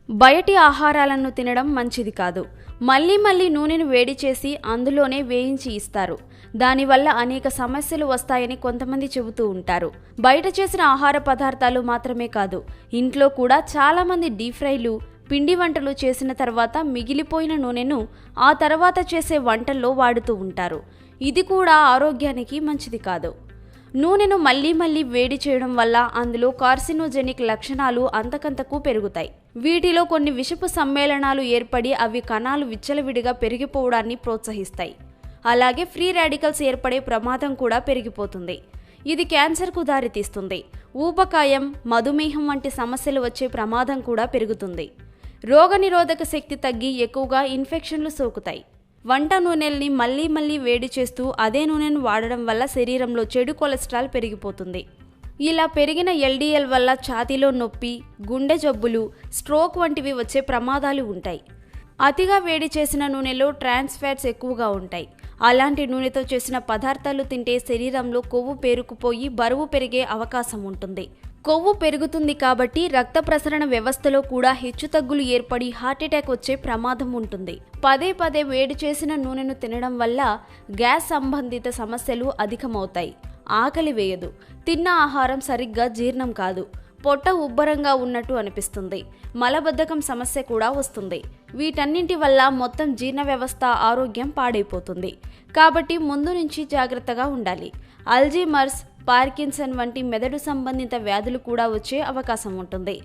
బయటి ఆహారాలను తినడం మంచిది కాదు. మళ్ళీ నూనెను వేడి చేసి అందులోనే వేయించి ఇస్తారు. దానివల్ల అనేక సమస్యలు వస్తాయని కొంతమంది చెబుతూ ఉంటారు. బయట చేసిన ఆహార పదార్థాలు మాత్రమే కాదు, ఇంట్లో కూడా చాలామంది డీప్ ఫ్రైలు, పిండి వంటలు చేసిన తర్వాత మిగిలిపోయిన నూనెను ఆ తర్వాత చేసే వంటల్లో వాడుతూ ఉంటారు. ఇది కూడా ఆరోగ్యానికి మంచిది కాదు. నూనెను మళ్ళీ వేడి చేయడం వల్ల అందులో కార్సినోజెనిక్ లక్షణాలు అంతకంతకు పెరుగుతాయి. వీటిలో కొన్ని విషపు సమ్మేళనాలు ఏర్పడి అవి కణాలు విచ్చలవిడిగా పెరిగిపోవడాన్ని ప్రోత్సహిస్తాయి. అలాగే ఫ్రీ రాడికల్స్ ఏర్పడే ప్రమాదం కూడా పెరిగిపోతుంది. ఇది క్యాన్సర్కు దారితీస్తుంది. ఊబకాయం, మధుమేహం వంటి సమస్యలు వచ్చే ప్రమాదం కూడా పెరుగుతుంది. రోగనిరోధక శక్తి తగ్గి ఎక్కువగా ఇన్ఫెక్షన్లు సోకుతాయి. వంట నూనెల్ని మళ్ళీ వేడి చేస్తూ అదే నూనెను వాడడం వల్ల శరీరంలో చెడు కొలెస్ట్రాల్ పెరిగిపోతుంది. ఇలా పెరిగిన LDL వల్ల ఛాతీలో నొప్పి, గుండె జబ్బులు, స్ట్రోక్ వంటివి వచ్చే ప్రమాదాలు ఉంటాయి. అతిగా వేడి చేసిన నూనెలో ట్రాన్స్ ఫ్యాట్స్ ఎక్కువగా ఉంటాయి. అలాంటి నూనెతో చేసిన పదార్థాలు తింటే శరీరంలో కొవ్వు పేరుకుపోయి బరువు పెరిగే అవకాశం ఉంటుంది. కొవ్వు పెరుగుతుంది కాబట్టి రక్త ప్రసరణ వ్యవస్థలో కూడా హెచ్చుతగ్గులు ఏర్పడి హార్ట్అటాక్ వచ్చే ప్రమాదం ఉంటుంది. పదే వేడి చేసిన నూనెను తినడం వల్ల గ్యాస్ సంబంధిత సమస్యలు అధికమవుతాయి. ఆకలి వేయదు, తిన్న ఆహారం సరిగ్గా జీర్ణం కాదు, పొట్ట ఉబ్బరంగా ఉన్నట్టు అనిపిస్తుంది, మలబద్ధకం సమస్య కూడా వస్తుంది. వీటన్నింటి వల్ల మొత్తం జీర్ణ వ్యవస్థ ఆరోగ్యం పాడైపోతుంది. కాబట్టి ముందు నుంచి జాగ్రత్తగా ఉండాలి. అల్జీమర్స్, పార్కిన్సన్ వంటి మెదడు సంబంధిత వ్యాధులు కూడా వచ్చే అవకాశం ఉంటుంది.